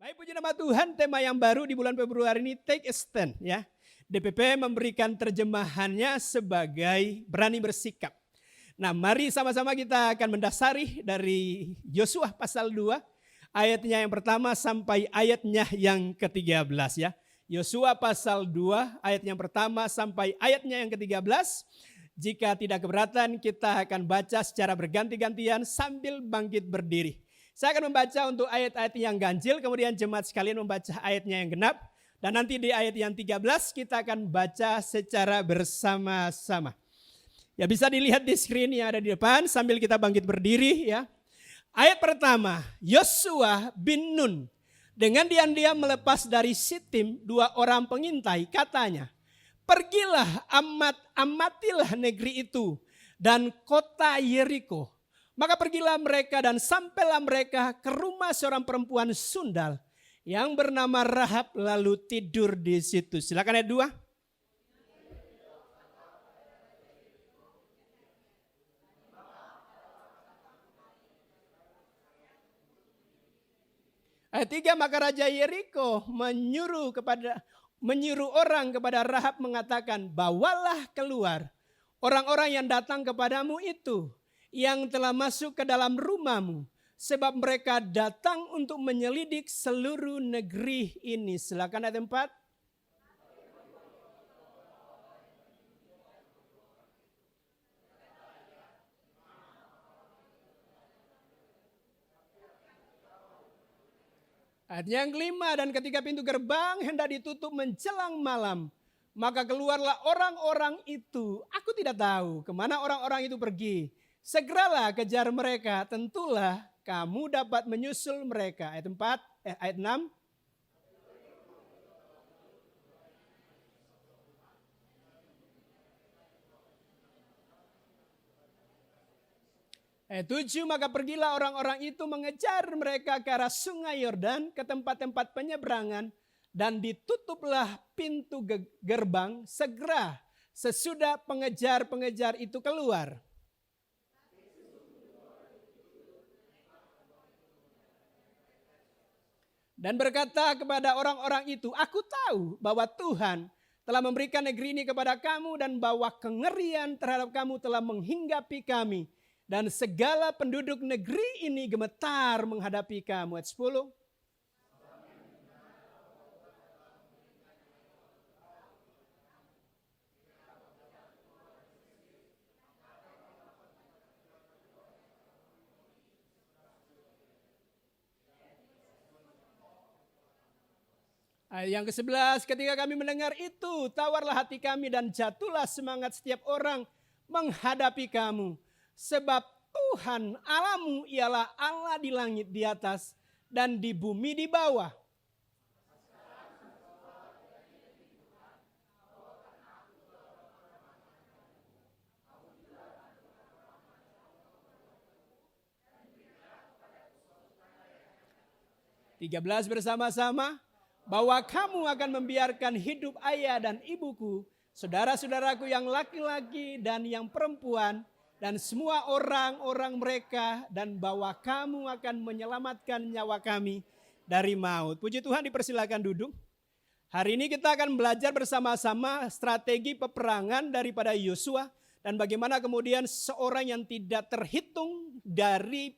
Hai puji nama Tuhan, tema yang baru di bulan Februari ini Take a Stand ya. DPP memberikan terjemahannya sebagai berani bersikap. Nah, mari sama-sama kita akan mendasari dari Yosua pasal 2 ayatnya yang pertama sampai ayatnya yang ke-13 ya. Yosua pasal 2 ayat yang pertama sampai ayatnya yang ke-13. Jika tidak keberatan kita akan baca secara berganti-gantian sambil bangkit berdiri. Saya akan membaca untuk ayat-ayat yang ganjil, kemudian jemaat sekalian membaca ayatnya yang genap. Dan nanti di ayat yang 13 kita akan baca secara bersama-sama. Ya, bisa dilihat di screen yang ada di depan sambil kita bangkit berdiri ya. Ayat pertama, Yosua bin Nun dengan diam-diam melepas dari Sitim 2 orang pengintai, katanya, pergilah amatilah negeri itu dan kota Yeriko. Maka pergilah mereka dan sampailah mereka ke rumah seorang perempuan sundal yang bernama Rahab lalu tidur di situ. Silakan ayat 2. Ayat 3, maka Raja Yeriko menyuruh orang kepada Rahab mengatakan, bawalah keluar orang-orang yang datang kepadamu itu, yang telah masuk ke dalam rumahmu, sebab mereka datang untuk menyelidik seluruh negeri ini. Silakan ayat 4. Ayat yang kelima, dan ketika pintu gerbang hendak ditutup menjelang malam, maka keluarlah orang-orang itu. Aku tidak tahu kemana orang-orang itu pergi. Segeralah kejar mereka, tentulah kamu dapat menyusul mereka. Ayat 6. Ayat 7, maka pergilah orang-orang itu mengejar mereka ke arah sungai Yordan, ke tempat-tempat penyeberangan, dan ditutuplah pintu gerbang segera sesudah pengejar-pengejar itu keluar. Dan berkata kepada orang-orang itu, aku tahu bahwa Tuhan telah memberikan negeri ini kepada kamu dan bahwa kengerian terhadap kamu telah menghinggapi kami. Dan segala penduduk negeri ini gemetar menghadapi kamu. Ayat 10. Ayat yang ke-11, ketika kami mendengar itu, tawarlah hati kami dan jatuhlah semangat setiap orang menghadapi kamu. Sebab Tuhan Allahmu ialah Allah di langit di atas dan di bumi di bawah. Tiga belas bersama-sama. Bahwa kamu akan membiarkan hidup ayah dan ibuku, saudara-saudaraku yang laki-laki dan yang perempuan, dan semua orang-orang mereka, dan bahwa kamu akan menyelamatkan nyawa kami dari maut. Puji Tuhan, dipersilakan duduk. Hari ini kita akan belajar bersama-sama strategi peperangan daripada Yosua, dan bagaimana kemudian seorang yang tidak terhitung dari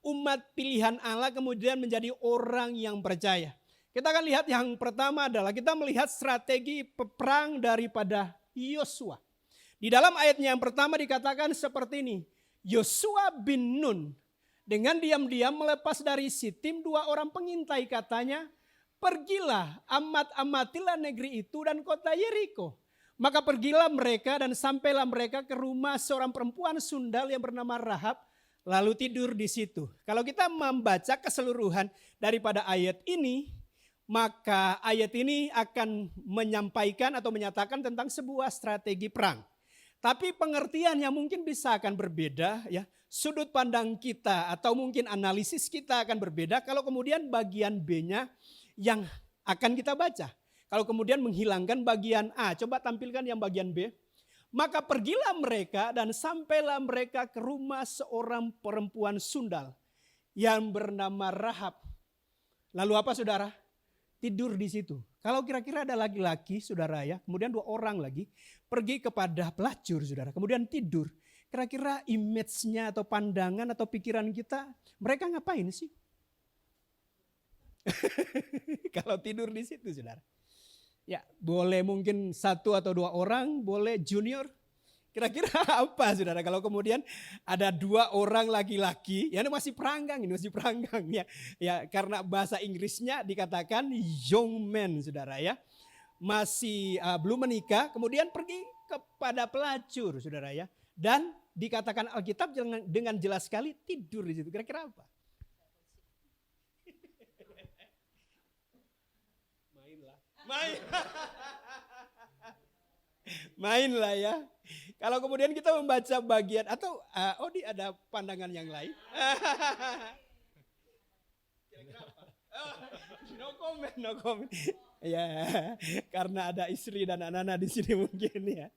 umat pilihan Allah kemudian menjadi orang yang percaya. Kita akan lihat yang pertama adalah kita melihat strategi peperang daripada Yosua. Di dalam ayatnya yang pertama dikatakan seperti ini. Yosua bin Nun dengan diam-diam melepas dari Sitim 2 orang pengintai, katanya, pergilah amatilah negeri itu dan kota Yeriko. Maka pergilah mereka dan sampailah mereka ke rumah seorang perempuan sundal yang bernama Rahab, lalu tidur di situ. Kalau kita membaca keseluruhan daripada ayat ini, maka ayat ini akan menyampaikan atau menyatakan tentang sebuah strategi perang. Tapi pengertiannya mungkin bisa akan berbeda ya. Sudut pandang kita atau mungkin analisis kita akan berbeda kalau kemudian bagian B-nya yang akan kita baca. Kalau kemudian menghilangkan bagian A, coba tampilkan yang bagian B. Maka pergilah mereka dan sampailah mereka ke rumah seorang perempuan sundal yang bernama Rahab. Lalu apa saudara? Tidur di situ. Kalau kira-kira ada laki-laki saudara ya, kemudian 2 orang lagi pergi kepada pelacur saudara, kemudian tidur. Kira-kira image-nya atau pandangan atau pikiran kita, mereka ngapain sih? Kalau tidur di situ saudara. Ya boleh mungkin 1 atau 2 orang, boleh junior. Kira-kira apa saudara kalau kemudian ada 2 orang laki-laki, ya ini masih peranggang ya. Ya karena bahasa Inggrisnya dikatakan young men saudara ya. Masih belum menikah, kemudian pergi kepada pelacur saudara ya. Dan dikatakan Alkitab dengan jelas sekali tidur di situ. Kira-kira apa? Mainlah ya. Kalau kemudian kita membaca bagian atau ada pandangan yang lain. No comment. Ya, karena ada istri dan anak-anak di sini mungkin ya.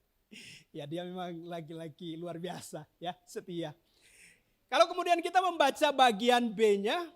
Ya dia memang laki-laki luar biasa ya, setia. Kalau kemudian kita membaca bagian B-nya,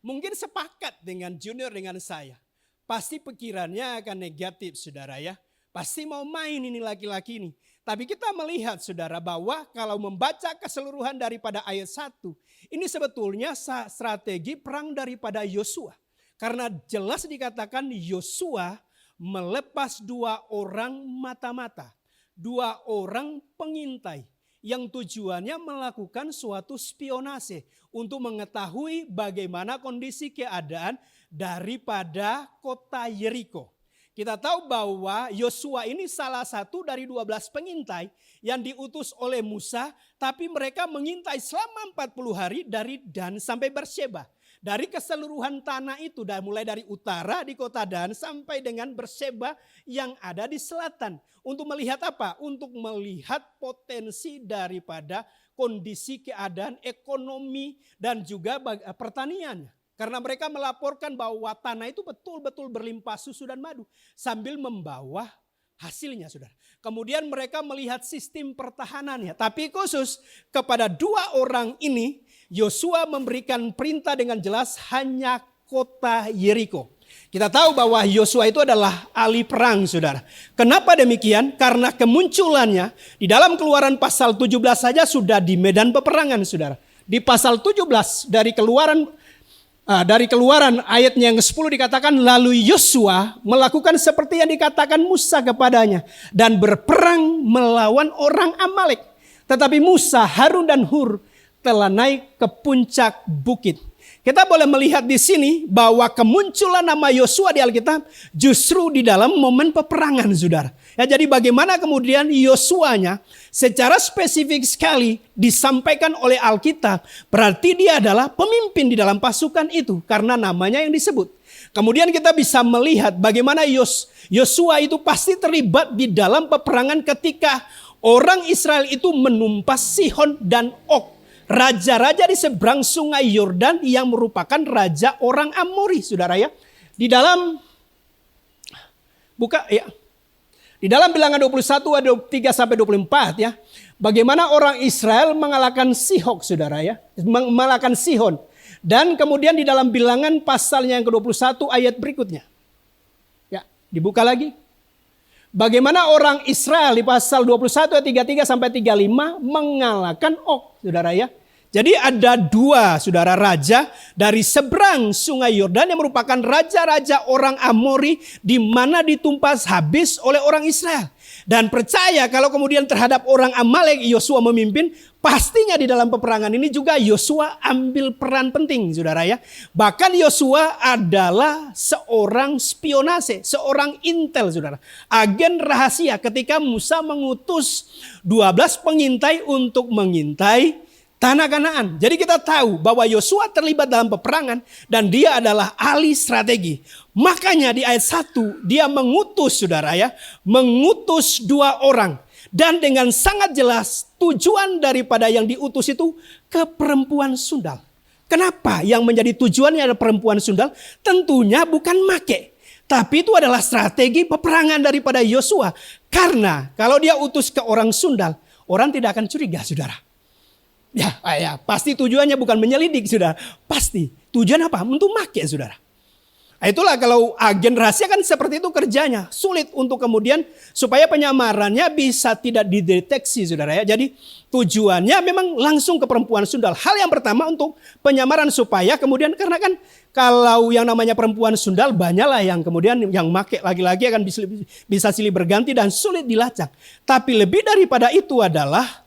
mungkin sepakat dengan junior dengan saya. Pasti pikirannya akan negatif saudara ya. Pasti mau main ini laki-laki ini. Tapi kita melihat saudara bahwa kalau membaca keseluruhan daripada ayat 1. Ini sebetulnya strategi perang daripada Yosua. Karena jelas dikatakan Yosua melepas 2 orang mata-mata. 2 orang pengintai. Yang tujuannya melakukan suatu spionase. Untuk mengetahui bagaimana kondisi keadaan daripada kota Yeriko. Kita tahu bahwa Yosua ini salah satu dari 12 pengintai yang diutus oleh Musa. Tapi mereka mengintai selama 40 hari dari Dan sampai Berseba. Dari keseluruhan tanah itu, mulai dari utara di kota Dan sampai dengan Berseba yang ada di selatan. Untuk melihat apa? Untuk melihat potensi daripada kondisi keadaan ekonomi dan juga pertaniannya. Karena mereka melaporkan bahwa tanah itu betul-betul berlimpah susu dan madu. Sambil membawa hasilnya saudara. Kemudian mereka melihat sistem pertahanannya. Tapi khusus kepada 2 orang ini, Yosua memberikan perintah dengan jelas hanya kota Yeriko. Kita tahu bahwa Yosua itu adalah ahli perang saudara. Kenapa demikian? Karena kemunculannya di dalam Keluaran pasal 17 saja sudah di medan peperangan saudara. Di pasal 17 dari Keluaran ayatnya yang ke-10 dikatakan lalu Yosua melakukan seperti yang dikatakan Musa kepadanya dan berperang melawan orang Amalek. Tetapi Musa, Harun dan Hur telah naik ke puncak bukit. Kita boleh melihat di sini bahwa kemunculan nama Yosua di Alkitab justru di dalam momen peperangan saudara. Ya, jadi bagaimana kemudian Yosuanya secara spesifik sekali disampaikan oleh Alkitab. Berarti dia adalah pemimpin di dalam pasukan itu karena namanya yang disebut. Kemudian kita bisa melihat bagaimana Yosua itu pasti terlibat di dalam peperangan ketika orang Israel itu menumpas Sihon dan Og. Raja-raja di seberang sungai Yordan yang merupakan raja orang Amori saudara ya. Di dalam Di dalam Bilangan 21 ayat 23 sampai 24 ya. Bagaimana orang Israel mengalahkan Sihon saudara ya. Mengalahkan Sihon. Dan kemudian di dalam Bilangan pasalnya yang ke-21 ayat berikutnya. Ya, dibuka lagi. Bagaimana orang Israel di pasal 21 ayat 33 sampai 35 mengalahkan Og saudara ya. Jadi ada 2 saudara raja dari seberang sungai Yordan yang merupakan raja-raja orang Amori di mana ditumpas habis oleh orang Israel. Dan percaya kalau kemudian terhadap orang Amalek Yosua memimpin, pastinya di dalam peperangan ini juga Yosua ambil peran penting saudara ya. Bahkan Yosua adalah seorang spionase, seorang intel saudara. Agen rahasia ketika Musa mengutus 12 pengintai untuk mengintai tanah Kanaan. Jadi kita tahu bahwa Yosua terlibat dalam peperangan dan dia adalah ahli strategi. Makanya di ayat 1 dia mengutus saudara ya. Mengutus 2 orang. Dan dengan sangat jelas tujuan daripada yang diutus itu ke perempuan sundal. Kenapa yang menjadi tujuannya adalah perempuan sundal? Tentunya bukan make. Tapi itu adalah strategi peperangan daripada Yosua. Karena kalau dia utus ke orang sundal, orang tidak akan curiga saudara. Ya, pasti tujuannya bukan menyelidik saudara. Pasti. Tujuan apa? Untuk make saudara. Itulah kalau agen rahasia kan seperti itu kerjanya. Sulit untuk kemudian supaya penyamarannya bisa tidak dideteksi, saudara ya. Jadi tujuannya memang langsung ke perempuan sundal. Hal yang pertama untuk penyamaran supaya kemudian, karena kan kalau yang namanya perempuan sundal banyaklah yang kemudian yang make lagi-lagi akan bisa silih berganti dan sulit dilacak. Tapi lebih daripada itu adalah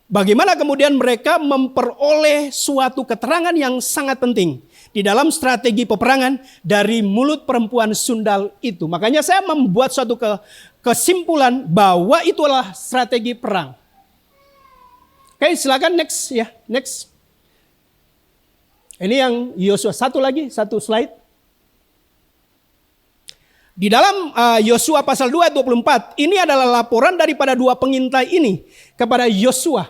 bagaimana kemudian mereka memperoleh suatu keterangan yang sangat penting di dalam strategi peperangan dari mulut perempuan sundal itu. Makanya saya membuat suatu kesimpulan bahwa itu adalah strategi perang. Oke, silakan next ya, next. Ini yang Yosua. Satu lagi, satu slide. Di dalam Yosua pasal 2 ayat 24, ini adalah laporan daripada dua pengintai ini kepada Yosua.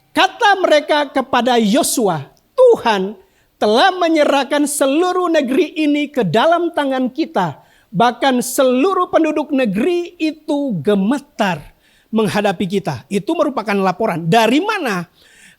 Kata mereka kepada Yosua, Tuhan telah menyerahkan seluruh negeri ini ke dalam tangan kita. Bahkan seluruh penduduk negeri itu gemetar menghadapi kita. Itu merupakan laporan. Dari mana?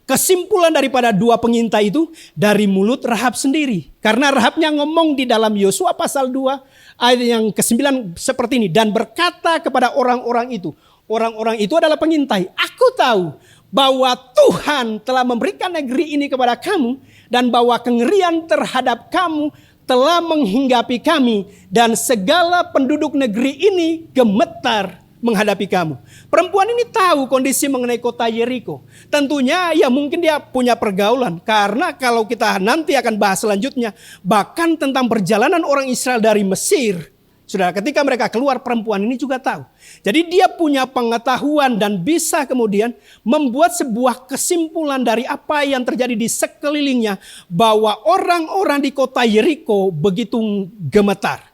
Kesimpulan daripada dua pengintai itu dari mulut Rahab sendiri. Karena Rahabnya ngomong di dalam Yosua pasal 2 ayat yang ke-9 seperti ini. Dan berkata kepada orang-orang itu. Orang-orang itu adalah pengintai. Aku tahu bahwa Tuhan telah memberikan negeri ini kepada kamu. Dan bahwa kengerian terhadap kamu telah menghinggapi kami. Dan segala penduduk negeri ini gemetar menghadapi kamu. Perempuan ini tahu kondisi mengenai kota Yeriko. Tentunya ya mungkin dia punya pergaulan. Karena kalau kita nanti akan bahas selanjutnya. Bahkan tentang perjalanan orang Israel dari Mesir. Saudara, ketika mereka keluar, perempuan ini juga tahu. Jadi dia punya pengetahuan dan bisa kemudian membuat sebuah kesimpulan dari apa yang terjadi di sekelilingnya. Bahwa orang-orang di kota Yeriko begitu gemetar.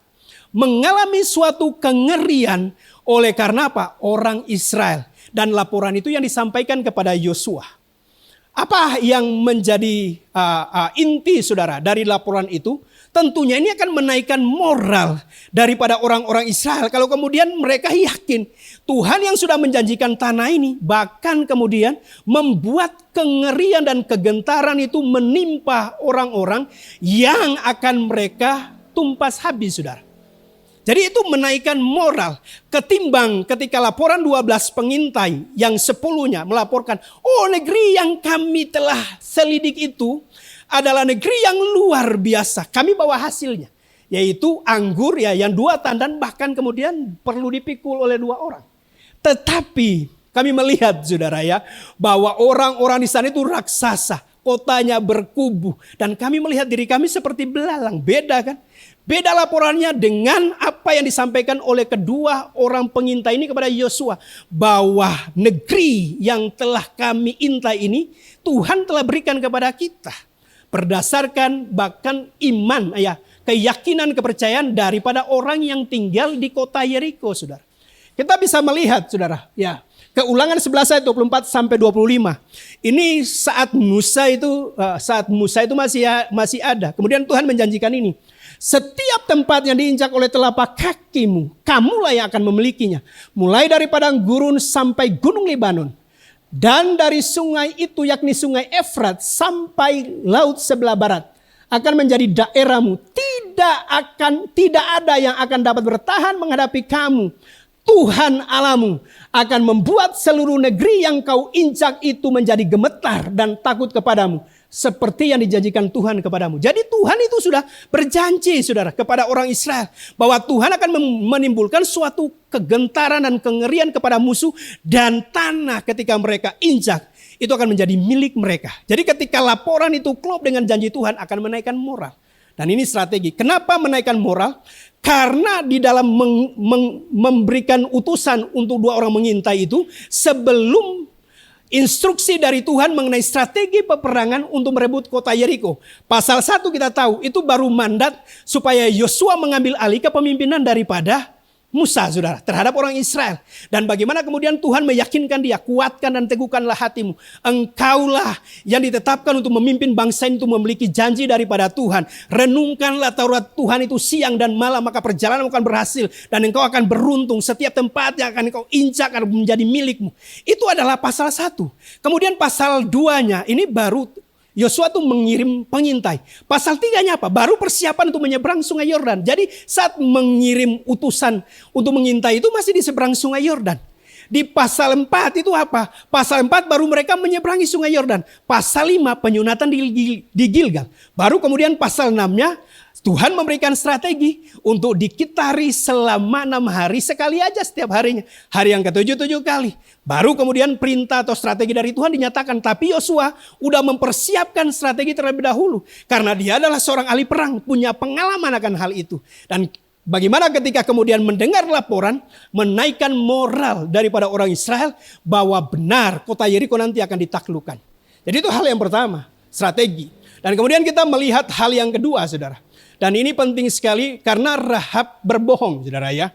Mengalami suatu kengerian oleh karena apa? Orang Israel. Dan laporan itu yang disampaikan kepada Yosua. Apa yang menjadi inti saudara dari laporan itu? Tentunya ini akan menaikkan moral daripada orang-orang Israel. Kalau kemudian mereka yakin Tuhan yang sudah menjanjikan tanah ini. Bahkan kemudian membuat kengerian dan kegentaran itu menimpa orang-orang yang akan mereka tumpas habis, saudara. Jadi itu menaikkan moral. Ketimbang ketika laporan 12 pengintai yang 10-nya melaporkan. Oh, negeri yang kami telah selidik itu adalah negeri yang luar biasa. Kami bawa hasilnya. Yaitu anggur ya yang 2 tandan bahkan kemudian perlu dipikul oleh 2 orang. Tetapi kami melihat saudara ya bahwa orang-orang di sana itu raksasa. Kotanya berkubu. Dan kami melihat diri kami seperti belalang. Beda kan? Beda laporannya dengan apa yang disampaikan oleh kedua orang pengintai ini kepada Yosua. Bahwa negeri yang telah kami intai ini Tuhan telah berikan kepada kita. Berdasarkan bahkan iman, ya, keyakinan, kepercayaan daripada orang yang tinggal di kota Yeriko, saudara. Kita bisa melihat, saudara, ya, Keulangan 11 ayat 24 sampai 25. Ini saat Musa itu masih ada. Kemudian Tuhan menjanjikan ini. Setiap tempat yang diinjak oleh telapak kakimu, kamulah yang akan memilikinya. Mulai dari padang gurun sampai gunung Libanon. Dan dari sungai itu yakni sungai Efrat sampai laut sebelah barat akan menjadi daerahmu. Tidak ada yang akan dapat bertahan menghadapi kamu. Tuhan Allahmu akan membuat seluruh negeri yang kau injak itu menjadi gemetar dan takut kepadamu. Seperti yang dijanjikan Tuhan kepadamu. Jadi Tuhan itu sudah berjanji saudara kepada orang Israel. Bahwa Tuhan akan menimbulkan suatu kegentaran dan kengerian kepada musuh. Dan tanah ketika mereka injak itu akan menjadi milik mereka. Jadi ketika laporan itu klop dengan janji Tuhan akan menaikkan moral. Dan ini strategi. Kenapa menaikkan moral? Karena di dalam memberikan utusan untuk 2 orang mengintai itu. Sebelum instruksi dari Tuhan mengenai strategi peperangan untuk merebut kota Yeriko. Pasal 1 kita tahu itu baru mandat supaya Yosua mengambil alih kepemimpinan daripada Musa saudara terhadap orang Israel. Dan bagaimana kemudian Tuhan meyakinkan dia, kuatkan dan teguhkanlah hatimu. Engkaulah yang ditetapkan untuk memimpin bangsa ini untuk memiliki janji daripada Tuhan. Renungkanlah Taurat Tuhan itu siang dan malam maka perjalanan akan berhasil. Dan engkau akan beruntung setiap tempat yang akan engkau injak akan menjadi milikmu. Itu adalah pasal 1. Kemudian pasal 2-nya ini baru Yosua tuh mengirim pengintai. Pasal 3-nya apa? Baru persiapan untuk menyeberang sungai Yordan. Jadi saat mengirim utusan untuk mengintai itu masih di seberang sungai Yordan. Di pasal 4 itu apa? Pasal 4 baru mereka menyeberangi sungai Yordan. Pasal 5 penyunatan di Gilgal. Baru kemudian pasal 6-nya Tuhan memberikan strategi untuk dikitari selama 6 hari sekali aja setiap harinya. Hari yang ke-7 kali. Baru kemudian perintah atau strategi dari Tuhan dinyatakan. Tapi Yosua udah mempersiapkan strategi terlebih dahulu. Karena dia adalah seorang ahli perang, punya pengalaman akan hal itu. Dan bagaimana ketika kemudian mendengar laporan, menaikkan moral daripada orang Israel bahwa benar kota Yeriko nanti akan ditaklukkan. Jadi itu hal yang pertama, strategi. Dan kemudian kita melihat hal yang kedua, saudara. Dan ini penting sekali karena Rahab berbohong, saudara ya.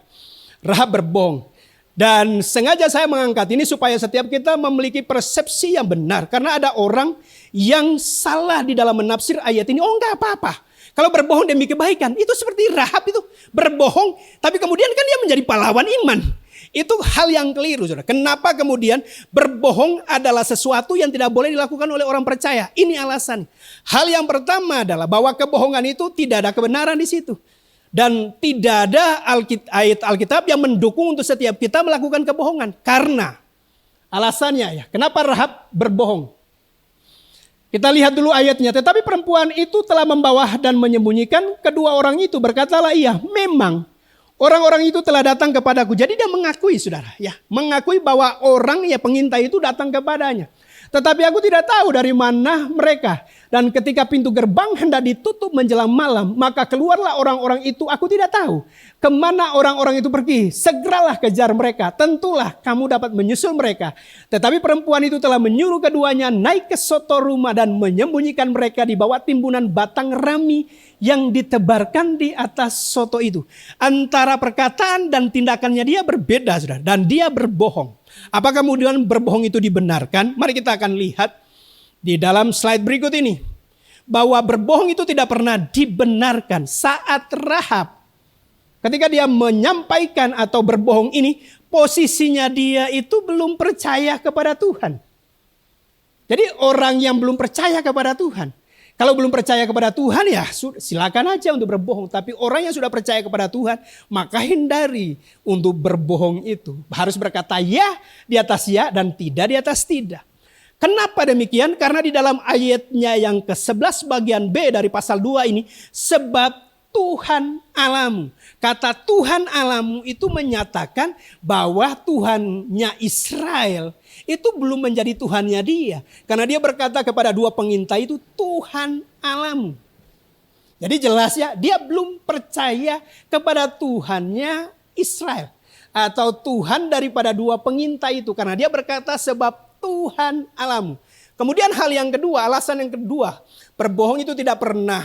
Rahab berbohong. Dan sengaja saya mengangkat ini supaya setiap kita memiliki persepsi yang benar. Karena ada orang yang salah di dalam menafsir ayat ini. Oh enggak apa-apa. Kalau berbohong demi kebaikan. Itu seperti Rahab itu berbohong. Tapi kemudian kan dia menjadi pahlawan iman. Itu hal yang keliru, saudara. Kenapa kemudian berbohong adalah sesuatu yang tidak boleh dilakukan oleh orang percaya? Ini alasan. Hal yang pertama adalah bahwa kebohongan itu tidak ada kebenaran di situ. Dan tidak ada ayat Alkitab yang mendukung untuk setiap kita melakukan kebohongan. Karena alasannya ya, kenapa Rahab berbohong? Kita lihat dulu ayatnya. Tetapi perempuan itu telah membawa dan menyembunyikan kedua orang itu. Berkatalah ia, memang orang-orang itu telah datang kepadaku. Jadi dia mengakui, saudara, ya, mengakui bahwa orang ya pengintai itu datang kepadanya. Tetapi aku tidak tahu dari mana mereka. Dan ketika pintu gerbang hendak ditutup menjelang malam, maka keluarlah orang-orang itu, aku tidak tahu kemana orang-orang itu pergi. Segeralah kejar mereka, tentulah kamu dapat menyusul mereka. Tetapi perempuan itu telah menyuruh keduanya naik ke soto rumah dan menyembunyikan mereka di bawah timbunan batang rami yang ditebarkan di atas soto itu. Antara perkataan dan tindakannya dia berbeda, saudara, dan dia berbohong. Apakah kemudian berbohong itu dibenarkan? Mari kita akan lihat di dalam slide berikut ini. Bahwa berbohong itu tidak pernah dibenarkan. Saat Rahab, ketika dia menyampaikan atau berbohong ini, posisinya dia itu belum percaya kepada Tuhan. Jadi orang yang belum percaya kepada Tuhan. Kalau belum percaya kepada Tuhan ya silakan aja untuk berbohong. Tapi orang yang sudah percaya kepada Tuhan, maka hindari untuk berbohong itu. Harus berkata ya di atas ya dan tidak di atas tidak. Kenapa demikian? Karena di dalam ayatnya yang ke-11 bagian B dari pasal 2 ini. Sebab Tuhan Allahmu. Kata Tuhan Allahmu itu menyatakan bahwa Tuhannya Israel itu belum menjadi Tuhannya dia. Karena dia berkata kepada dua pengintai itu Tuhan Allahmu. Jadi jelas ya dia belum percaya kepada Tuhannya Israel. Atau Tuhan daripada dua pengintai itu. Karena dia berkata sebab Tuhan Allahmu. Kemudian hal yang kedua, alasan yang kedua. Berbohong itu tidak pernah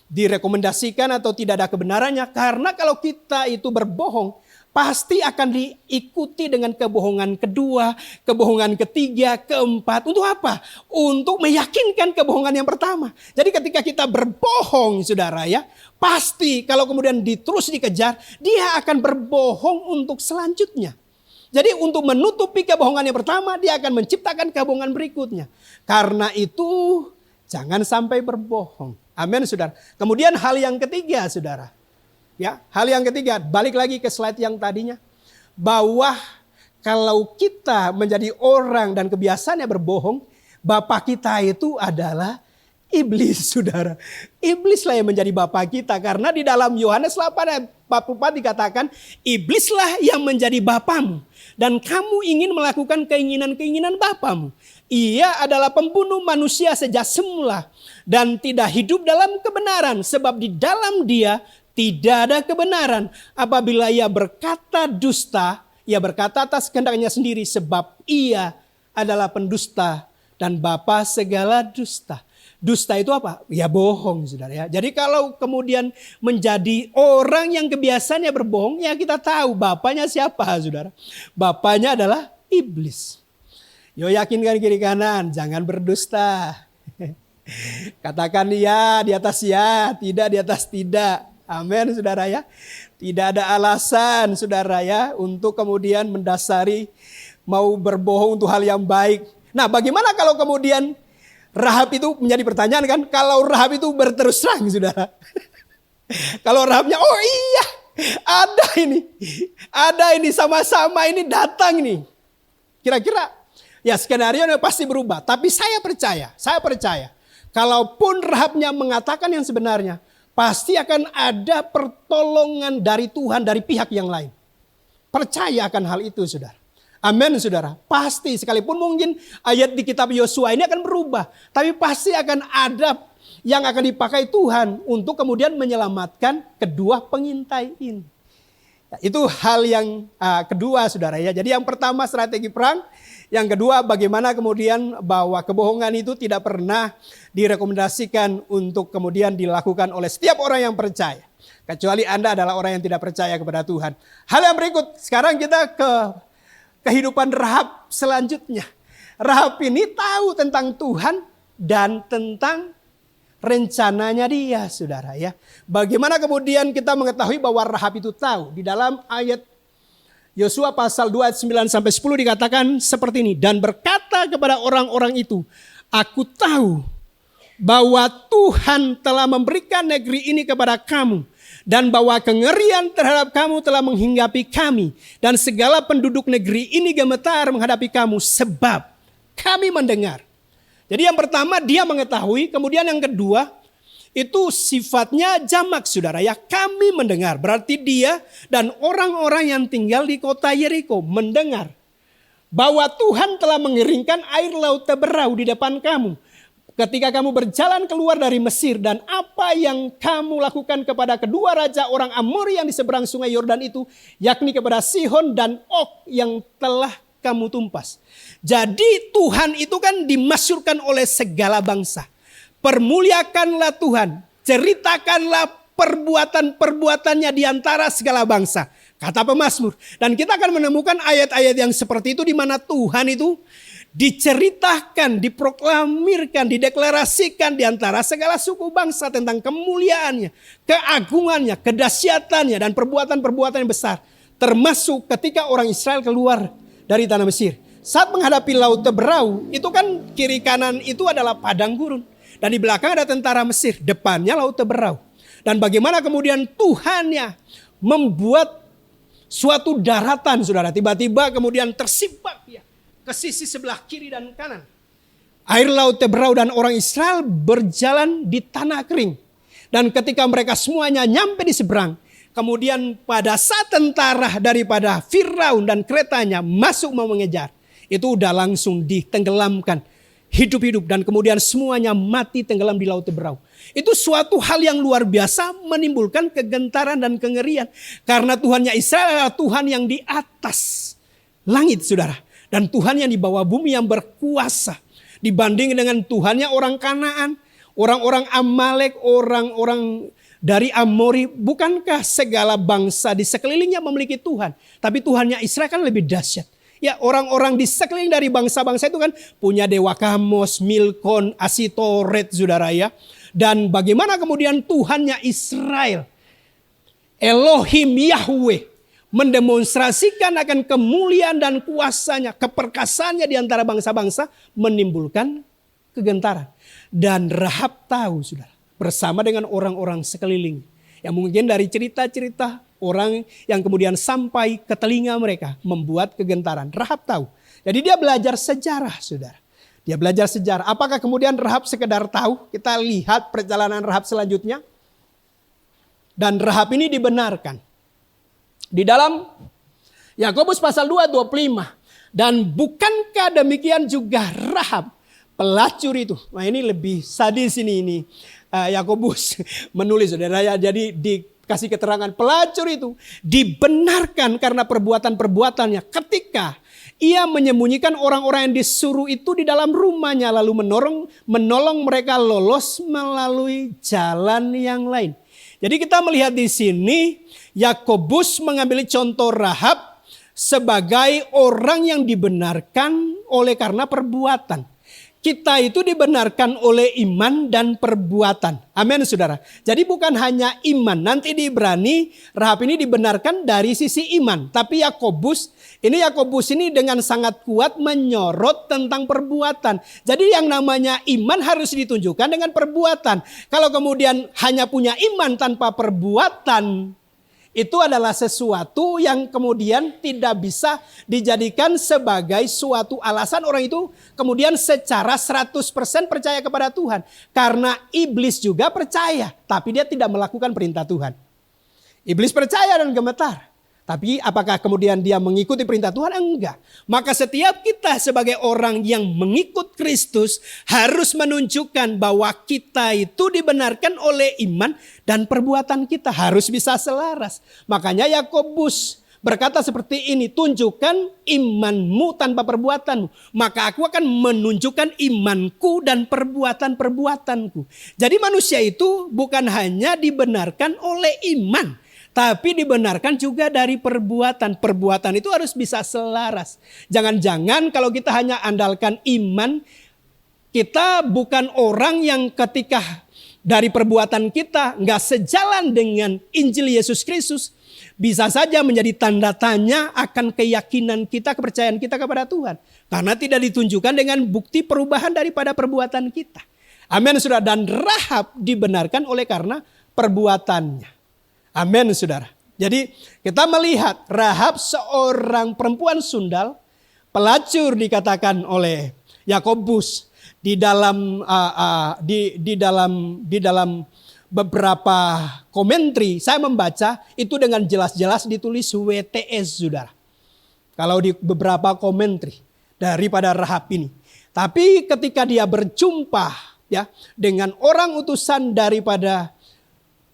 direkomendasikan atau tidak ada kebenarannya. Karena kalau kita itu berbohong, pasti akan diikuti dengan kebohongan kedua, kebohongan ketiga, keempat. Untuk apa? Untuk meyakinkan kebohongan yang pertama. Jadi ketika kita berbohong, saudara ya, pasti kalau kemudian terus dikejar, dia akan berbohong untuk selanjutnya. Jadi untuk menutupi kebohongan yang pertama, dia akan menciptakan kebohongan berikutnya. Karena itu jangan sampai berbohong. Amin, saudara. Kemudian hal yang ketiga, saudara. Ya, hal yang ketiga, balik lagi ke slide yang tadinya. Bahwa kalau kita menjadi orang dan kebiasaannya berbohong, bapak kita itu adalah iblis, saudara. Iblislah yang menjadi bapak kita. Karena di dalam Yohanes 8:44 dikatakan, iblislah yang menjadi bapamu. Dan kamu ingin melakukan keinginan-keinginan bapamu. Ia adalah pembunuh manusia sejak semula. Dan tidak hidup dalam kebenaran. Sebab di dalam dia tidak ada kebenaran. Apabila ia berkata dusta, ia berkata atas kehendaknya sendiri. Sebab ia adalah pendusta dan bapa segala dusta. Dusta itu apa? Ya bohong, saudara ya. Jadi kalau kemudian menjadi orang yang kebiasaannya berbohong, ya kita tahu bapaknya siapa, saudara. Bapaknya adalah iblis. Yo yakinkan kiri kanan, jangan berdusta. Katakan ya di atas ya, tidak di atas tidak. Amin, saudara ya. Tidak ada alasan, saudara ya, untuk kemudian mendasari mau berbohong untuk hal yang baik. Nah, bagaimana kalau kemudian Rahab itu menjadi pertanyaan kan, kalau Rahab itu berterus terang saudara. Kalau Rahabnya, oh iya ada ini sama-sama ini datang nih. Kira-kira ya skenario pasti berubah. Tapi saya percaya. Kalaupun Rahabnya mengatakan yang sebenarnya, pasti akan ada pertolongan dari Tuhan dari pihak yang lain. Percaya akan hal itu saudara. Amin saudara. Pasti sekalipun mungkin ayat di kitab Yosua ini akan berubah. Tapi pasti akan ada yang akan dipakai Tuhan untuk kemudian menyelamatkan kedua pengintai ini. Itu hal yang kedua saudara ya. Jadi yang pertama strategi perang. Yang kedua bagaimana kemudian bahwa kebohongan itu tidak pernah direkomendasikan untuk kemudian dilakukan oleh setiap orang yang percaya. Kecuali Anda adalah orang yang tidak percaya kepada Tuhan. Hal yang berikut sekarang kita ke kehidupan Rahab selanjutnya. Rahab ini tahu tentang Tuhan dan tentang rencananya dia saudara ya. Bagaimana kemudian kita mengetahui bahwa Rahab itu tahu. Di dalam ayat Yosua pasal 2 ayat 9 sampai 10 dikatakan seperti ini. Dan berkata kepada orang-orang itu, aku tahu bahwa Tuhan telah memberikan negeri ini kepada kamu. Dan bahwa kengerian terhadap kamu telah menghinggapi kami. Dan segala penduduk negeri ini gemetar menghadapi kamu. Sebab kami mendengar. Jadi yang pertama dia mengetahui. Kemudian yang kedua itu sifatnya jamak saudara ya. Kami mendengar. Berarti dia dan orang-orang yang tinggal di kota Yeriko mendengar. Bahwa Tuhan telah mengeringkan air laut Teberau di depan kamu. Ketika kamu berjalan keluar dari Mesir dan apa yang kamu lakukan kepada kedua raja orang Amori yang di seberang sungai Yordan itu, yakni kepada Sihon dan Og yang telah kamu tumpas. Jadi Tuhan itu kan dimasyurkan oleh segala bangsa. Permuliakanlah Tuhan, ceritakanlah perbuatan-perbuatannya di antara segala bangsa. Kata pemazmur. Dan kita akan menemukan ayat-ayat yang seperti itu di mana Tuhan itu diceritakan, diproklamirkan, dideklarasikan di antara segala suku bangsa tentang kemuliaannya, keagungannya, kedahsyatannya dan perbuatan-perbuatan yang besar. Termasuk ketika orang Israel keluar dari tanah Mesir. Saat menghadapi laut Teberau, itu kan kiri kanan itu adalah padang gurun. Dan di belakang ada tentara Mesir, depannya laut Teberau. Dan bagaimana kemudian Tuhannya membuat suatu daratan saudara. Tiba-tiba kemudian tersimpan ya ke sisi sebelah kiri dan kanan. Air laut Teberau dan orang Israel berjalan di tanah kering. Dan ketika mereka semuanya nyampe di seberang. Kemudian pada saat tentara daripada Firaun dan keretanya masuk mau mengejar. Itu udah langsung ditenggelamkan. Hidup-hidup dan kemudian semuanya mati tenggelam di laut Teberau. Itu suatu hal yang luar biasa menimbulkan kegentaran dan kengerian. Karena Tuhannya Israel adalah Tuhan yang di atas langit saudara. Dan Tuhan yang di bawah bumi yang berkuasa. Dibanding dengan Tuhannya orang Kanaan, orang-orang Amalek, orang-orang dari Amori. Bukankah segala bangsa di sekelilingnya memiliki Tuhan? Tapi Tuhannya Israel kan lebih dahsyat. Ya orang-orang di sekeliling dari bangsa-bangsa itu kan punya dewa Kamos, Milkon, Asitoret saudara ya. Dan bagaimana kemudian Tuhannya Israel, Elohim Yahweh, mendemonstrasikan akan kemuliaan dan kuasanya, keperkasaannya di antara bangsa-bangsa menimbulkan kegentaran. Dan Rahab tahu saudara, bersama dengan orang-orang sekeliling. Yang mungkin dari cerita-cerita orang yang kemudian sampai ke telinga mereka membuat kegentaran. Rahab tahu. Jadi dia belajar sejarah saudara. Dia belajar sejarah. Apakah kemudian Rahab sekedar tahu? Kita lihat perjalanan Rahab selanjutnya. Dan Rahab ini dibenarkan. Di dalam Yakobus pasal 2:25. Dan bukankah demikian juga Rahab pelacur itu. Nah ini lebih sadis ini Yakobus menulis saudara ya. Jadi dikasih keterangan pelacur itu dibenarkan karena perbuatan-perbuatannya ketika ia menyembunyikan orang-orang yang disuruh itu di dalam rumahnya lalu menolong mereka lolos melalui jalan yang lain. Jadi kita melihat di sini Yakobus mengambil contoh Rahab sebagai orang yang dibenarkan oleh karena perbuatan. kita itu dibenarkan oleh iman dan perbuatan. Amin, saudara. Jadi bukan hanya iman. Nanti di Ibrani, Rahab ini dibenarkan dari sisi iman. Tapi Yakobus ini dengan sangat kuat menyorot tentang perbuatan. Jadi yang namanya iman harus ditunjukkan dengan perbuatan. Kalau kemudian hanya punya iman tanpa perbuatan, itu adalah sesuatu yang kemudian tidak bisa dijadikan sebagai suatu alasan orang itu kemudian secara 100% percaya kepada Tuhan. Karena iblis juga percaya, tapi dia tidak melakukan perintah Tuhan. Iblis percaya dan gemetar. Tapi apakah kemudian dia mengikuti perintah Tuhan? Enggak. Maka setiap kita sebagai orang yang mengikut Kristus harus menunjukkan bahwa kita itu dibenarkan oleh iman dan perbuatan kita harus bisa selaras. Makanya Yakobus berkata seperti ini, tunjukkan imanmu tanpa perbuatanmu. Maka aku akan menunjukkan imanku dan perbuatan-perbuatanku. Jadi manusia itu bukan hanya dibenarkan oleh iman, tapi dibenarkan juga dari perbuatan. Perbuatan itu harus bisa selaras. Jangan-jangan kalau kita hanya andalkan iman, kita bukan orang yang ketika dari perbuatan kita nggak sejalan dengan Injil Yesus Kristus, bisa saja menjadi tanda tanya akan keyakinan kita, kepercayaan kita kepada Tuhan. Karena tidak ditunjukkan dengan bukti perubahan daripada perbuatan kita. Amin, saudara. Dan Rahab dibenarkan oleh karena perbuatannya. Amin, saudara. Jadi kita melihat Rahab seorang perempuan sundal, pelacur dikatakan oleh Yakobus di dalam beberapa komentari. Saya membaca itu dengan jelas-jelas ditulis WTS, saudara. Kalau di beberapa komentari daripada Rahab ini. Tapi ketika dia berjumpa ya dengan orang utusan daripada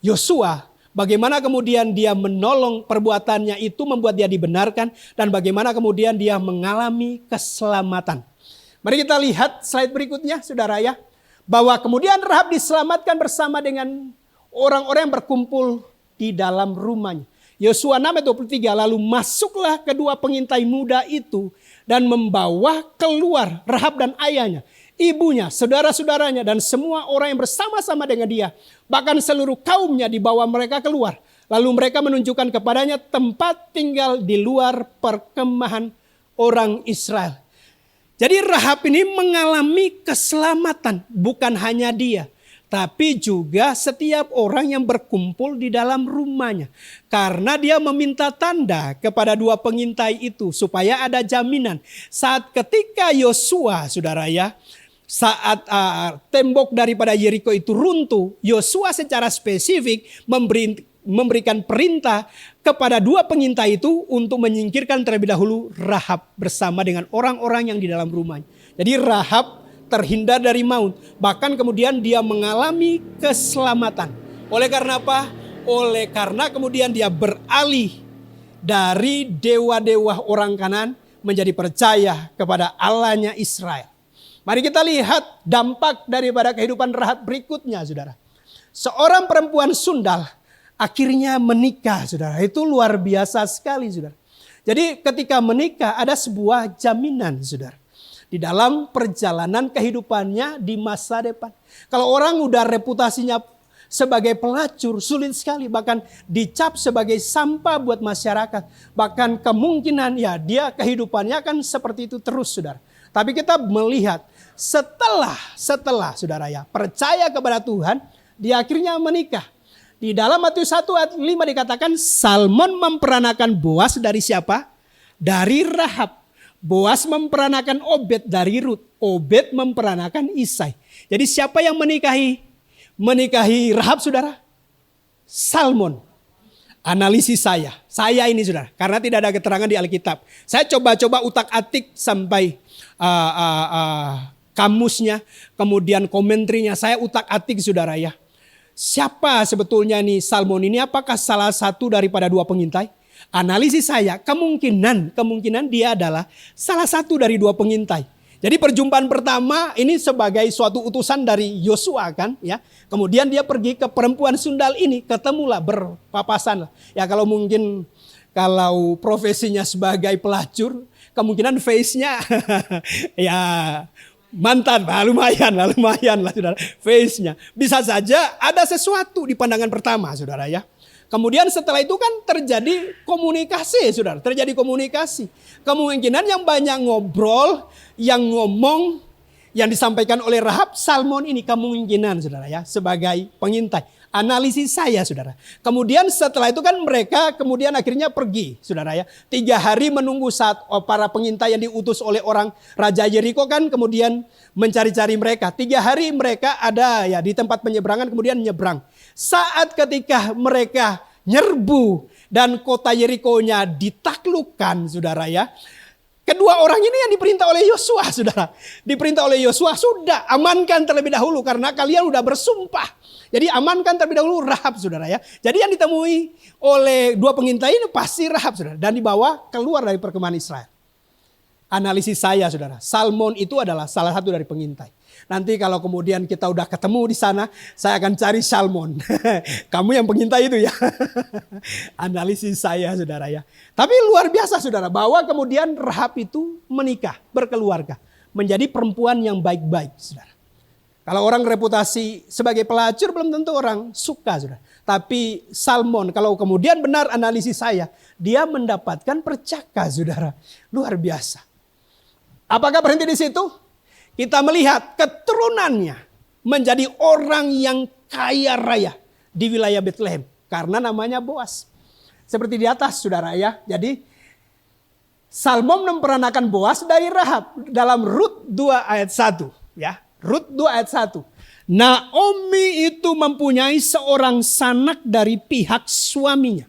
Yosua, bagaimana kemudian dia menolong, perbuatannya itu membuat dia dibenarkan, dan bagaimana kemudian dia mengalami keselamatan. Mari kita lihat slide berikutnya, saudara ya. Bahwa kemudian Rahab diselamatkan bersama dengan orang-orang yang berkumpul di dalam rumahnya. Yosua 6:23, lalu masuklah kedua pengintai muda itu dan membawa keluar Rahab dan ayahnya, ibunya, saudara-saudaranya, dan semua orang yang bersama-sama dengan dia. Bahkan seluruh kaumnya dibawa mereka keluar. Lalu mereka menunjukkan kepadanya tempat tinggal di luar perkemahan orang Israel. Jadi Rahab ini mengalami keselamatan. Bukan hanya dia, tapi juga setiap orang yang berkumpul di dalam rumahnya. Karena dia meminta tanda kepada dua pengintai itu supaya ada jaminan. Saat ketika Yosua, saudara ya, saat tembok daripada Yeriko itu runtuh, Yosua secara spesifik memberikan perintah kepada dua pengintai itu untuk menyingkirkan terlebih dahulu Rahab bersama dengan orang-orang yang di dalam rumahnya. Jadi Rahab terhindar dari maut, bahkan kemudian dia mengalami keselamatan. Oleh karena apa? Oleh karena kemudian dia beralih dari dewa-dewa orang Kanaan menjadi percaya kepada Allahnya Israel. Mari kita lihat dampak daripada kehidupan Rahab berikutnya, saudara. Seorang perempuan sundal akhirnya menikah, saudara. Itu luar biasa sekali, saudara. Jadi ketika menikah ada sebuah jaminan, saudara. Di dalam perjalanan kehidupannya di masa depan. Kalau orang udah reputasinya sebagai pelacur, sulit sekali. Bahkan dicap sebagai sampah buat masyarakat. Bahkan kemungkinan ya dia kehidupannya akan seperti itu terus, saudara. Tapi kita melihat setelah saudara ya percaya kepada Tuhan, dia akhirnya menikah. Di dalam Matius 1 ayat 5 dikatakan Salmon memperanakan Boas dari siapa? Dari Rahab. Boas memperanakan Obed dari Rut. Obed memperanakan Isai. Jadi siapa yang menikahi Rahab, saudara? Salmon. Analisis saya ini, saudara, karena tidak ada keterangan di Alkitab. Saya coba-coba utak-atik sampai kamusnya, kemudian komentrinya saya utak-atik, saudara ya. Siapa sebetulnya nih Salmon ini? Apakah salah satu daripada dua pengintai? Analisis saya kemungkinan dia adalah salah satu dari dua pengintai. Jadi perjumpaan pertama ini sebagai suatu utusan dari Yosua kan ya. Kemudian dia pergi ke perempuan sundal ini, ketemulah, berpapasan lah. Ya kalau profesinya sebagai pelacur, kemungkinan face-nya ya Mantan, lumayan lah saudara. Face-nya. Bisa saja ada sesuatu di pandangan pertama saudara ya. Kemudian setelah itu kan terjadi komunikasi saudara. Terjadi komunikasi. Kemungkinan yang banyak ngobrol, yang ngomong, yang disampaikan oleh Rahab, Salmon ini kemungkinan saudara ya. Sebagai pengintai. Analisis saya saudara. Kemudian setelah itu kan mereka kemudian akhirnya pergi saudara ya. 3 hari menunggu saat para pengintai yang diutus oleh orang Raja Yeriko kan kemudian mencari-cari mereka. 3 hari mereka ada ya di tempat penyeberangan kemudian nyebrang. Saat ketika mereka nyerbu dan kota Yeriko-nya ditaklukkan saudara ya. Kedua orang ini yang diperintah oleh Yosua saudara. Diperintah oleh Yosua sudah amankan terlebih dahulu karena kalian sudah bersumpah. Jadi amankan terlebih dahulu Rahab saudara ya. Jadi yang ditemui oleh 2 pengintai ini pasti Rahab saudara. Dan dibawa keluar dari perkemahan Israel. Analisis saya saudara. Salmon itu adalah salah satu dari pengintai. Nanti kalau kemudian kita udah ketemu di sana. Saya akan cari Salmon. Kamu yang pengintai itu ya. Analisis saya saudara ya. Tapi luar biasa saudara. Bahwa kemudian Rahab itu menikah. Berkeluarga. Menjadi perempuan yang baik-baik saudara. Kalau orang reputasi sebagai pelacur belum tentu orang suka saudara. Tapi Salmon kalau kemudian benar analisis saya. Dia mendapatkan percaka saudara. Luar biasa. Apakah berhenti di situ? Kita melihat keturunannya menjadi orang yang kaya raya di wilayah Bethlehem. Karena namanya Boas. Seperti di atas saudara ya. Jadi Salmon memperanakan Boas dari Rahab. Dalam Rut 2 ayat 1 ya. Rut 2 ayat 1. Naomi itu mempunyai seorang sanak dari pihak suaminya.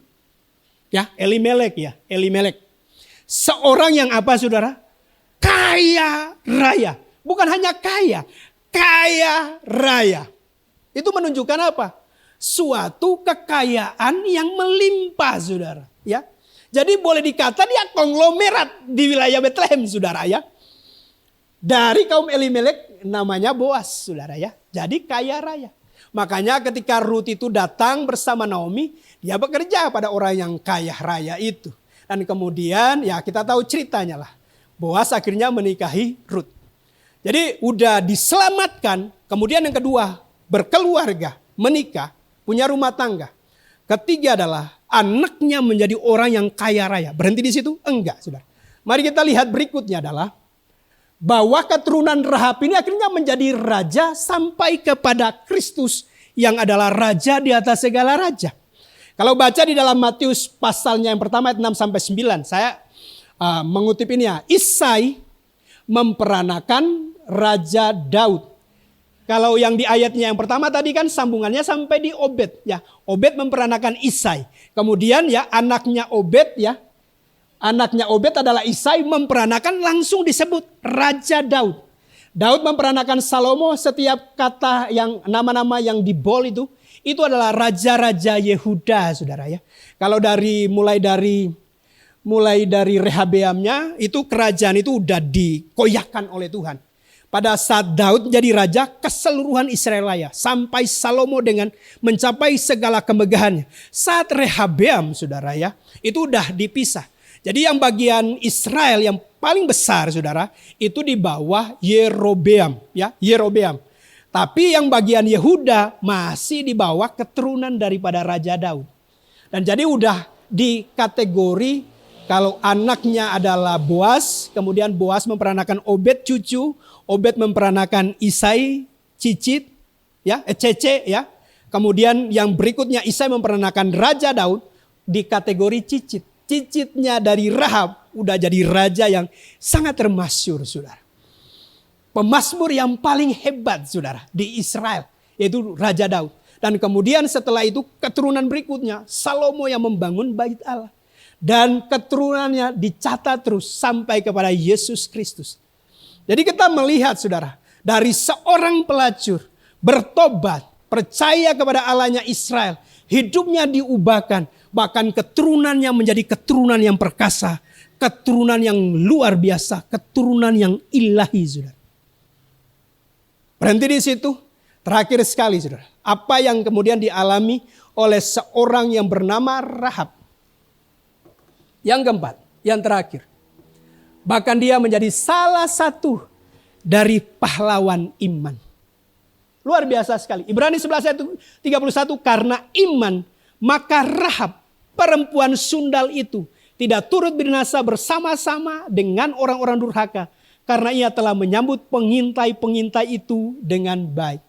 Ya, Elimelek ya, Elimelek. Seorang yang apa saudara? Kaya raya. Bukan hanya kaya, kaya raya. Itu menunjukkan apa? Suatu kekayaan yang melimpah saudara. Ya, jadi boleh dikata dia konglomerat di wilayah Bethlehem saudara ya. Dari kaum Elimelek namanya Boas saudara ya. Jadi kaya raya. Makanya ketika Rut itu datang bersama Naomi. Dia bekerja pada orang yang kaya raya itu. Dan kemudian ya kita tahu ceritanya lah. Boas akhirnya menikahi Rut. Jadi udah diselamatkan. Kemudian yang kedua berkeluarga. Menikah. Punya rumah tangga. Ketiga adalah anaknya menjadi orang yang kaya raya. Berhenti di situ? Enggak saudara. Mari kita lihat berikutnya adalah. Bahwa keturunan Rahab ini akhirnya menjadi raja sampai kepada Kristus yang adalah raja di atas segala raja. Kalau baca di dalam Matius pasalnya yang pertama ayat 6 sampai 9, saya mengutip ini ya. Isai memperanakan Raja Daud. Kalau yang di ayatnya yang pertama tadi kan sambungannya sampai di Obed ya. Obed memperanakan Isai. Kemudian ya anaknya Obed ya. Anaknya Obed adalah Isai memperanakan langsung disebut Raja Daud. Daud memperanakan Salomo, setiap kata yang nama-nama yang di bold itu adalah raja-raja Yehuda saudara ya. Kalau mulai dari Rehabeamnya itu kerajaan itu udah dikoyakkan oleh Tuhan. Pada saat Daud jadi raja keseluruhan Israel raya. Sampai Salomo dengan mencapai segala kemegahannya. Saat Rehabeam saudara ya itu udah dipisah. Jadi yang bagian Israel yang paling besar saudara itu di bawah Yerobeam ya, Yerobeam. Tapi yang bagian Yehuda masih di bawah keturunan daripada Raja Daud. Dan jadi udah di kategori kalau anaknya adalah Boas, kemudian Boas memperanakan Obed cucu, Obed memperanakan Isai cicit ya, cece ya. Kemudian yang berikutnya Isai memperanakan Raja Daud di kategori cicit. Cicitnya dari Rahab udah jadi raja yang sangat termasyur saudara. Pemazmur yang paling hebat saudara di Israel yaitu Raja Daud. Dan kemudian setelah itu keturunan berikutnya Salomo yang membangun bait Allah. Dan keturunannya dicatat terus sampai kepada Yesus Kristus. Jadi kita melihat saudara dari seorang pelacur bertobat percaya kepada Allahnya Israel. Hidupnya diubahkan. Bahkan keturunannya menjadi keturunan yang perkasa. Keturunan yang luar biasa. Keturunan yang ilahi saudara. Berhenti di situ. Terakhir sekali saudara. Apa yang kemudian dialami oleh seorang yang bernama Rahab. Yang keempat. Yang terakhir. Bahkan dia menjadi salah satu dari pahlawan iman. Luar biasa sekali. Ibrani 11 ayat 31, karena iman maka Rahab, perempuan sundal itu, tidak turut binasa bersama-sama dengan orang-orang durhaka, karena ia telah menyambut pengintai-pengintai itu dengan baik.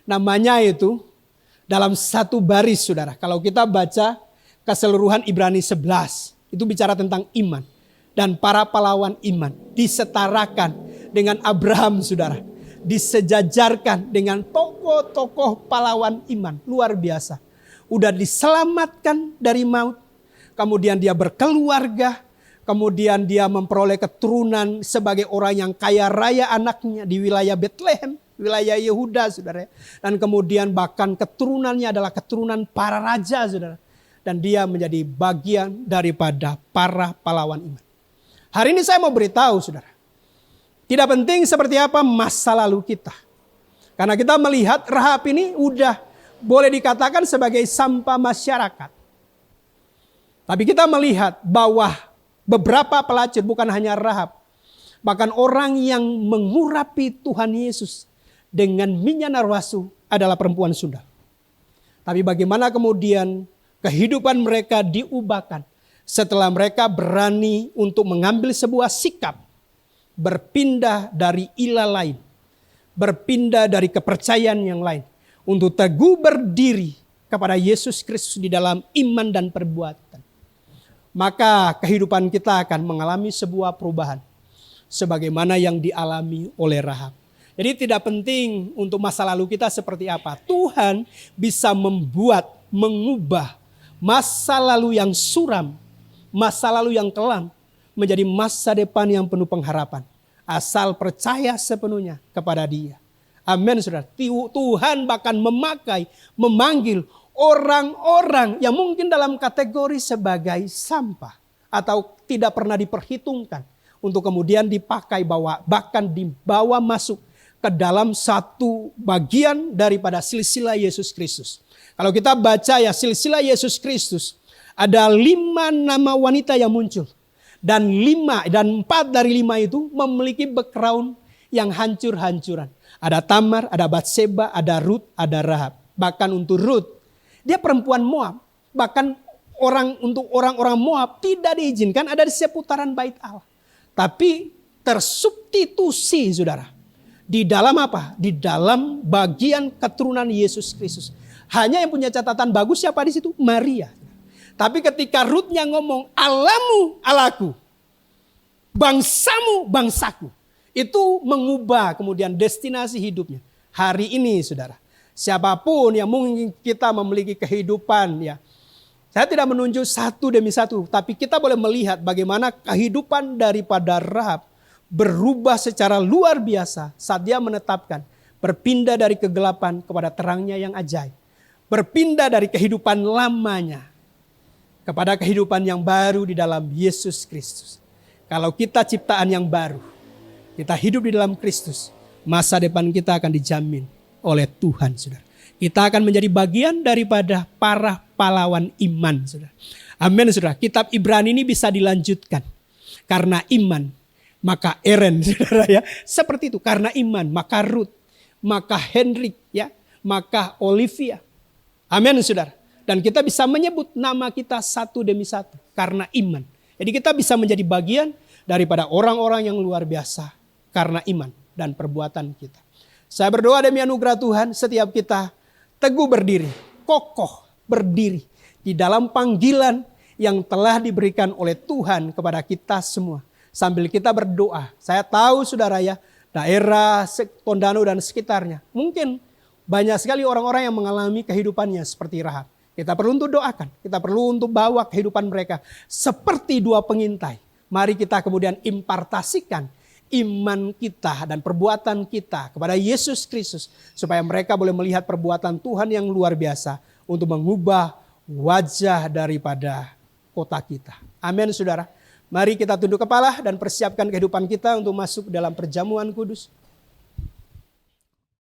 Namanya itu dalam satu baris, saudara. Kalau kita baca keseluruhan Ibrani 11, itu bicara tentang iman. Dan para pahlawan iman disetarakan dengan Abraham, saudara. Disejajarkan dengan tokoh-tokoh pahlawan iman. Luar biasa. Udah diselamatkan dari maut. Kemudian dia berkeluarga. Kemudian dia memperoleh keturunan sebagai orang yang kaya raya anaknya di wilayah Bethlehem. Wilayah Yehuda, saudara. Dan kemudian bahkan keturunannya adalah keturunan para raja, saudara. Dan dia menjadi bagian daripada para pahlawan iman. Hari ini saya mau beritahu, saudara. Tidak penting seperti apa masa lalu kita. Karena kita melihat Rahab ini udah boleh dikatakan sebagai sampah masyarakat. Tapi kita melihat bahwa beberapa pelacur, bukan hanya Rahab, bahkan orang yang mengurapi Tuhan Yesus dengan minyak narwastu adalah perempuan sundal. Tapi bagaimana kemudian kehidupan mereka diubahkan setelah mereka berani untuk mengambil sebuah sikap, berpindah dari ilah lain, berpindah dari kepercayaan yang lain, untuk teguh berdiri kepada Yesus Kristus di dalam iman dan perbuatan. Maka kehidupan kita akan mengalami sebuah perubahan, sebagaimana yang dialami oleh Rahab. Jadi tidak penting untuk masa lalu kita seperti apa. Tuhan bisa membuat, mengubah masa lalu yang suram, masa lalu yang kelam, menjadi masa depan yang penuh pengharapan. Asal percaya sepenuhnya kepada Dia. Amin, saudara. Tuhan bahkan memanggil orang-orang yang mungkin dalam kategori sebagai sampah. Atau tidak pernah diperhitungkan. Untuk kemudian dipakai bahkan dibawa masuk ke dalam satu bagian daripada silsilah Yesus Kristus. Kalau kita baca ya silsilah Yesus Kristus, ada 5 nama wanita yang muncul. Dan 4 dari 5 itu memiliki background yang hancur-hancuran. Ada Tamar, ada Batseba, ada Rut, ada Rahab. Bahkan untuk Rut, dia perempuan Moab. Bahkan untuk orang-orang Moab tidak diizinkan ada di seputaran bait Allah. Tapi tersubstitusi, saudara. Di dalam apa? Di dalam bagian keturunan Yesus Kristus. Hanya yang punya catatan bagus siapa di situ? Maria. Tapi ketika Rutnya ngomong, Allahmu, Allahku, bangsamu, bangsaku. Itu mengubah kemudian destinasi hidupnya. Hari ini, saudara. Siapapun yang mungkin kita memiliki kehidupan, ya. Saya tidak menunjuk satu demi satu. Tapi kita boleh melihat bagaimana kehidupan daripada Rahab berubah secara luar biasa saat dia menetapkan berpindah dari kegelapan kepada terangnya yang ajaib. Berpindah dari kehidupan lamanya kepada kehidupan yang baru di dalam Yesus Kristus. Kalau kita ciptaan yang baru, kita hidup di dalam Kristus, masa depan kita akan dijamin oleh Tuhan, saudara. Kita akan menjadi bagian daripada para pahlawan iman, saudara. Amin, saudara. Kitab Ibrani ini bisa dilanjutkan. Karena iman, maka Eren, saudara ya. Seperti itu, karena iman, maka Ruth, maka Henrik, ya, maka Olivia. Amin, saudara. Dan kita bisa menyebut nama kita satu demi satu karena iman. Jadi kita bisa menjadi bagian daripada orang-orang yang luar biasa karena iman dan perbuatan kita. Saya berdoa demi anugerah Tuhan setiap kita teguh berdiri, kokoh berdiri di dalam panggilan yang telah diberikan oleh Tuhan kepada kita semua. Sambil kita berdoa, saya tahu saudara ya, daerah Tondano dan sekitarnya, mungkin banyak sekali orang-orang yang mengalami kehidupannya seperti Rahab. Kita perlu untuk doakan, kita perlu untuk bawa kehidupan mereka seperti 2 pengintai. Mari kita kemudian impartasikan iman kita dan perbuatan kita kepada Yesus Kristus. Supaya mereka boleh melihat perbuatan Tuhan yang luar biasa untuk mengubah wajah daripada kota kita. Amin, saudara. Mari kita tunduk kepala dan persiapkan kehidupan kita untuk masuk dalam perjamuan kudus.